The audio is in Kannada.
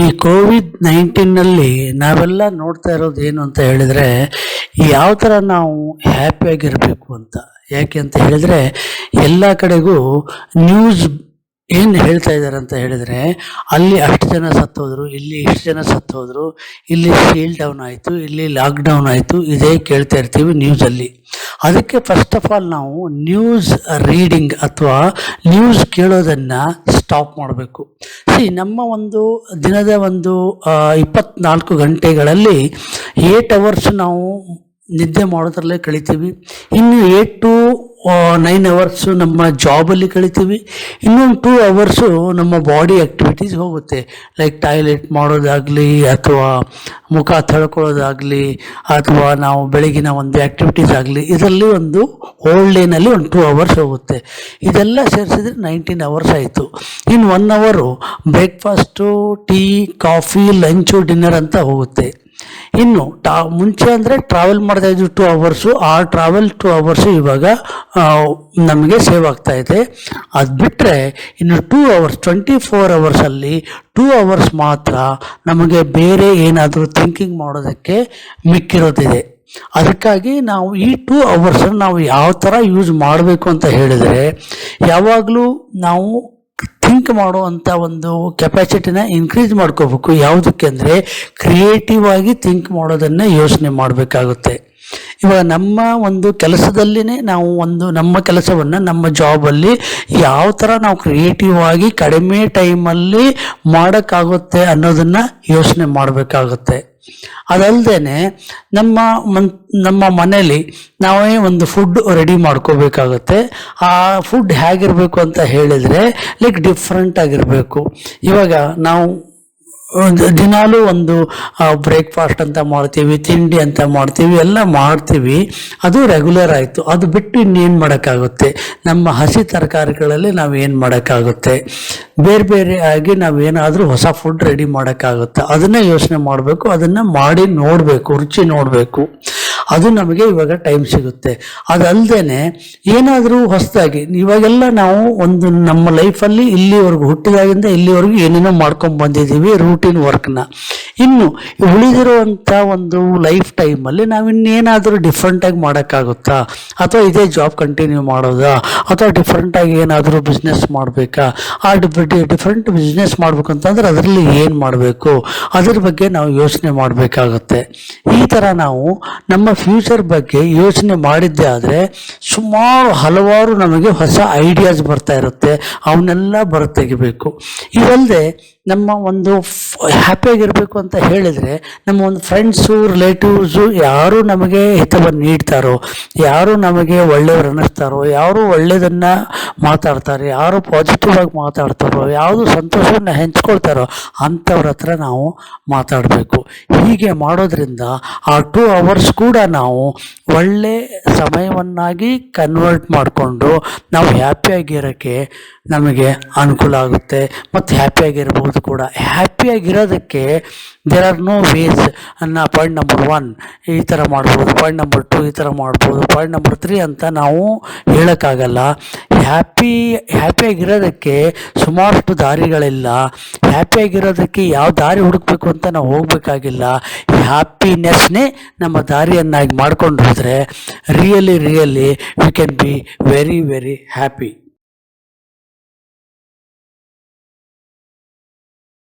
ಈ ಕೋವಿಡ್-19ನಲ್ಲಿ ನಾವೆಲ್ಲ ನೋಡ್ತಾ ಇರೋದು ಏನು ಅಂತ ಹೇಳಿದರೆ, ಯಾವ ಥರ ನಾವು ಹ್ಯಾಪಿಯಾಗಿರಬೇಕು ಅಂತ. ಯಾಕೆ ಅಂತ ಹೇಳಿದರೆ, ಎಲ್ಲ ಕಡೆಗೂ ನ್ಯೂಸ್ ಏನು ಹೇಳ್ತಾ ಇದ್ದಾರೆ ಅಂತ ಹೇಳಿದರೆ, ಅಲ್ಲಿ ಅಷ್ಟು ಜನ ಸತ್ತೋದ್ರು, ಇಲ್ಲಿ ಇಷ್ಟು ಜನ ಸತ್ತೋದ್ರು, ಇಲ್ಲಿ ಸೀಲ್ ಡೌನ್ ಆಯಿತು, ಇಲ್ಲಿ ಲಾಕ್ಡೌನ್ ಆಯಿತು, ಇದೇ ಕೇಳ್ತಾ ಇರ್ತೀವಿ ನ್ಯೂಸಲ್ಲಿ. ಅದಕ್ಕೆ ಫಸ್ಟ್ ಆಫ್ ಆಲ್ ನಾವು ನ್ಯೂಸ್ ರೀಡಿಂಗ್ ಅಥವಾ ನ್ಯೂಸ್ ಕೇಳೋದನ್ನು ಸ್ಟಾಪ್ ಮಾಡಬೇಕು. ನಮ್ಮ ಒಂದು ದಿನದ ಒಂದು 24 ಗಂಟೆಗಳಲ್ಲಿ 8 ಅವರ್ಸ್ ನಾವು ನಿದ್ದೆ ಮಾಡೋದ್ರಲ್ಲೇ ಕಳಿತೀವಿ. ಇನ್ನು 8 to 9 ಅವರ್ಸು ನಮ್ಮ ಜಾಬಲ್ಲಿ ಕಳಿತೀವಿ. ಇನ್ನೊಂದು 2 ಅವರ್ಸು ನಮ್ಮ ಬಾಡಿ ಆ್ಯಕ್ಟಿವಿಟೀಸ್ ಹೋಗುತ್ತೆ. ಲೈಕ್ ಟಾಯ್ಲೆಟ್ ಮಾಡೋದಾಗಲಿ, ಅಥವಾ ಮುಖ ತೊಳ್ಕೊಳ್ಳೋದಾಗಲಿ, ಅಥವಾ ನಾವು ಬೆಳಗಿನ ಒಂದು ಆ್ಯಕ್ಟಿವಿಟೀಸ್ ಆಗಲಿ, ಇದರಲ್ಲಿ ಒಂದು ಹೋಲ್ ಡೇನಲ್ಲಿ ಒಂದು 2 ಅವರ್ಸ್ ಹೋಗುತ್ತೆ. ಇದೆಲ್ಲ ಸೇರಿಸಿದ್ರೆ 19 ಅವರ್ಸ್ ಆಯಿತು. ಇನ್ನು 1 ಅವರು breakfast, tea, coffee, lunch, dinner ಅಂತ ಹೋಗುತ್ತೆ. ಇನ್ನು ಮುಂಚೆ ಅಂದರೆ ಟ್ರಾವೆಲ್ ಮಾಡ್ತಾ ಇದ್ವಿ 2 ಅವರ್ಸು, ಆ ಟ್ರಾವೆಲ್ 2 ಅವರ್ಸು ಇವಾಗ ನಮಗೆ ಸೇವ್ ಆಗ್ತಾ ಇದೆ. ಅದು ಬಿಟ್ಟರೆ ಇನ್ನು 2 ಅವರ್ಸ್ 24 ಅವರ್ಸಲ್ಲಿ 2 ಅವರ್ಸ್ ಮಾತ್ರ ನಮಗೆ ಬೇರೆ ಏನಾದರೂ ಥಿಂಕಿಂಗ್ ಮಾಡೋದಕ್ಕೆ ಮಿಕ್ಕಿರೋದಿದೆ. ಅದಕ್ಕಾಗಿ ನಾವು ಈ 2 ಅವರ್ಸನ್ನು ನಾವು ಯಾವ ಥರ ಯೂಸ್ ಮಾಡಬೇಕು ಅಂತ ಹೇಳಿದರೆ, ಯಾವಾಗಲೂ ನಾವು ಥಿಂಕ್ ಮಾಡುವಂಥ ಒಂದು ಕೆಪಾಸಿಟಿನ ಇನ್ಕ್ರೀಸ್ ಮಾಡ್ಕೋಬೇಕು. ಯಾವುದಕ್ಕೆ ಅಂದರೆ, ಕ್ರಿಯೇಟಿವ್ ಆಗಿ ಥಿಂಕ್ ಮಾಡೋದನ್ನೇ ಯೋಚನೆ ಮಾಡಬೇಕಾಗುತ್ತೆ. ಇವಾಗ ನಮ್ಮ ಒಂದು ಕೆಲಸದಲ್ಲಿನೇ ನಾವು ನಮ್ಮ ಕೆಲಸವನ್ನು ನಮ್ಮ ಜಾಬಲ್ಲಿ ಯಾವ ಥರ ನಾವು ಕ್ರಿಯೇಟಿವ್ ಆಗಿ ಕಡಿಮೆ ಟೈಮಲ್ಲಿ ಮಾಡೋಕ್ಕಾಗುತ್ತೆ ಅನ್ನೋದನ್ನು ಯೋಚನೆ ಮಾಡಬೇಕಾಗುತ್ತೆ. ಅದಲ್ಲದೆ ನಮ್ಮ ಮನೇಲಿ ನಾವೇ ಒಂದು ಫುಡ್ ರೆಡಿ ಮಾಡ್ಕೋಬೇಕಾಗುತ್ತೆ. ಆ ಫುಡ್ ಹೇಗಿರಬೇಕು ಅಂತ ಹೇಳಿದರೆ, ಲೈಕ್ ಡಿಫ್ರೆಂಟ್ ಆಗಿರಬೇಕು. ಇವಾಗ ನಾವು ದಿನಾಲೂ ಒಂದು ಬ್ರೇಕ್ಫಾಸ್ಟ್ ಅಂತ ಮಾಡ್ತೀವಿ, ತಿಂಡಿ ಅಂತ ಮಾಡ್ತೀವಿ, ಎಲ್ಲ ಮಾಡ್ತೀವಿ, ಅದು ರೆಗ್ಯುಲರ್ ಆಯಿತು. ಅದು ಬಿಟ್ಟು ಇನ್ನೇನು ಮಾಡೋಕ್ಕಾಗುತ್ತೆ? ನಮ್ಮ ಹಸಿ ತರಕಾರಿಗಳಲ್ಲಿ ನಾವು ಏನು ಮಾಡೋಕ್ಕಾಗುತ್ತೆ? ಬೇರೆ ಬೇರೆ ಆಗಿ ನಾವೇನಾದರೂ ಹೊಸ ಫುಡ್ ರೆಡಿ ಮಾಡೋಕ್ಕಾಗುತ್ತೆ? ಅದನ್ನೇ ಯೋಚನೆ ಮಾಡಬೇಕು, ಅದನ್ನು ಮಾಡಿ ನೋಡಬೇಕು, ರುಚಿ ನೋಡಬೇಕು. ಅದು ನಮಗೆ ಇವಾಗ ಟೈಮ್ ಸಿಗುತ್ತೆ. ಅದಲ್ಲದೆ ಏನಾದರೂ ಹೊಸದಾಗಿ, ಇವಾಗೆಲ್ಲ ನಾವು ನಮ್ಮ ಲೈಫಲ್ಲಿ ಇಲ್ಲಿವರೆಗೂ ಹುಟ್ಟಿದಾಗಿಂದ ಇಲ್ಲಿವರೆಗೂ ಏನೇನೋ ಮಾಡ್ಕೊಂಡು ಬಂದಿದ್ದೀವಿ ರೂಟೀನ್ ವರ್ಕ್ನ. ಇನ್ನು ಉಳಿದಿರುವಂಥ ಒಂದು ಲೈಫ್ ಟೈಮಲ್ಲಿ ನಾವು ಇನ್ನೇನಾದರೂ ಡಿಫ್ರೆಂಟಾಗಿ ಮಾಡೋಕ್ಕಾಗುತ್ತಾ? ಅಥವಾ ಇದೇ ಜಾಬ್ ಕಂಟಿನ್ಯೂ ಮಾಡೋದಾ? ಅಥವಾ ಡಿಫ್ರೆಂಟಾಗಿ ಏನಾದರೂ ಬಿಸ್ನೆಸ್ ಮಾಡಬೇಕಾ? ಆ ಡಿಫ್ರೆಂಟ್ ಬಿಸ್ನೆಸ್ ಮಾಡ್ಬೇಕಂತಂದ್ರೆ ಅದರಲ್ಲಿ ಏನು ಮಾಡಬೇಕು? ಅದ್ರ ಬಗ್ಗೆ ನಾವು ಯೋಚನೆ ಮಾಡಬೇಕಾಗುತ್ತೆ. ಈ ಥರ ನಾವು ನಮ್ಮ ಫ್ಯೂಚರ್ ಬಗ್ಗೆ ಯೋಚನೆ ಮಾಡಿದ್ದೇ ಆದರೆ ಹಲವಾರು ನಮಗೆ ಹೊಸ ಐಡಿಯಾಸ್ ಬರ್ತಾ ಇರುತ್ತೆ. ಅವನ್ನೆಲ್ಲ ತೆಗಿಬೇಕು. ಇವಲ್ಲದೆ ನಮ್ಮ ಒಂದು ಹ್ಯಾಪಿಯಾಗಿರಬೇಕು ಅಂತ ಹೇಳಿದರೆ, ನಮ್ಮ ಒಂದು ಫ್ರೆಂಡ್ಸು, ರಿಲೇಟಿವ್ಸು ಯಾರು ನಮಗೆ ಹಿತವನ್ನು ನೀಡ್ತಾರೋ, ಯಾರು ನಮಗೆ ಒಳ್ಳೆಯವರು ಅನ್ನಿಸ್ತಾರೋ, ಯಾರು ಒಳ್ಳೆಯದನ್ನು ಮಾತಾಡ್ತಾರೆ, ಯಾರು ಪಾಸಿಟಿವ್ ಆಗಿ ಮಾತಾಡ್ತಾರೋ, ಯಾವುದು ಸಂತೋಷವನ್ನು ಹಂಚ್ಕೊಳ್ತಾರೋ ಅಂಥವ್ರ ಹತ್ರ ನಾವು ಮಾತಾಡಬೇಕು. ಹೀಗೆ ಮಾಡೋದ್ರಿಂದ ಆ 2 ಅವರ್ಸ್ ಕೂಡ ನಾವು ಒಳ್ಳೆ ಸಮಯವನ್ನಾಗಿ ಕನ್ವರ್ಟ್ ಮಾಡಿಕೊಂಡು ನಾವು ಹ್ಯಾಪಿಯಾಗಿರೋಕ್ಕೆ ನಮಗೆ ಅನುಕೂಲ ಆಗುತ್ತೆ. ಮತ್ತು ಹ್ಯಾಪಿಯಾಗಿರ್ಬೋದು ಕೂಡ. ಹ್ಯಾಪಿಯಾಗಿರೋದಕ್ಕೆ there are no ways point number 1 ಈ ಥರ ಮಾಡ್ಬೋದು, ಪಾಯಿಂಟ್ ನಂಬರ್ 2 ಈ ಥರ ಮಾಡ್ಬೋದು, ಪಾಯಿಂಟ್ ನಂಬರ್ 3 ಅಂತ ನಾವು ಹೇಳೋಕ್ಕಾಗಲ್ಲ. ಹ್ಯಾಪಿಯಾಗಿರೋದಕ್ಕೆ ಸುಮಾರಷ್ಟು ದಾರಿಗಳಿಲ್ಲ. ಹ್ಯಾಪಿಯಾಗಿರೋದಕ್ಕೆ ಯಾವ ದಾರಿ ಹುಡುಕಬೇಕು ಅಂತ ನಾವು ಹೋಗಬೇಕಾಗಿಲ್ಲ. ಹ್ಯಾಪಿನೆಸ್ನೇ ನಮ್ಮ ದಾರಿಯನ್ನಾಗಿ ಮಾಡ್ಕೊಂಡು ಹೋದರೆ really we can be very very happy.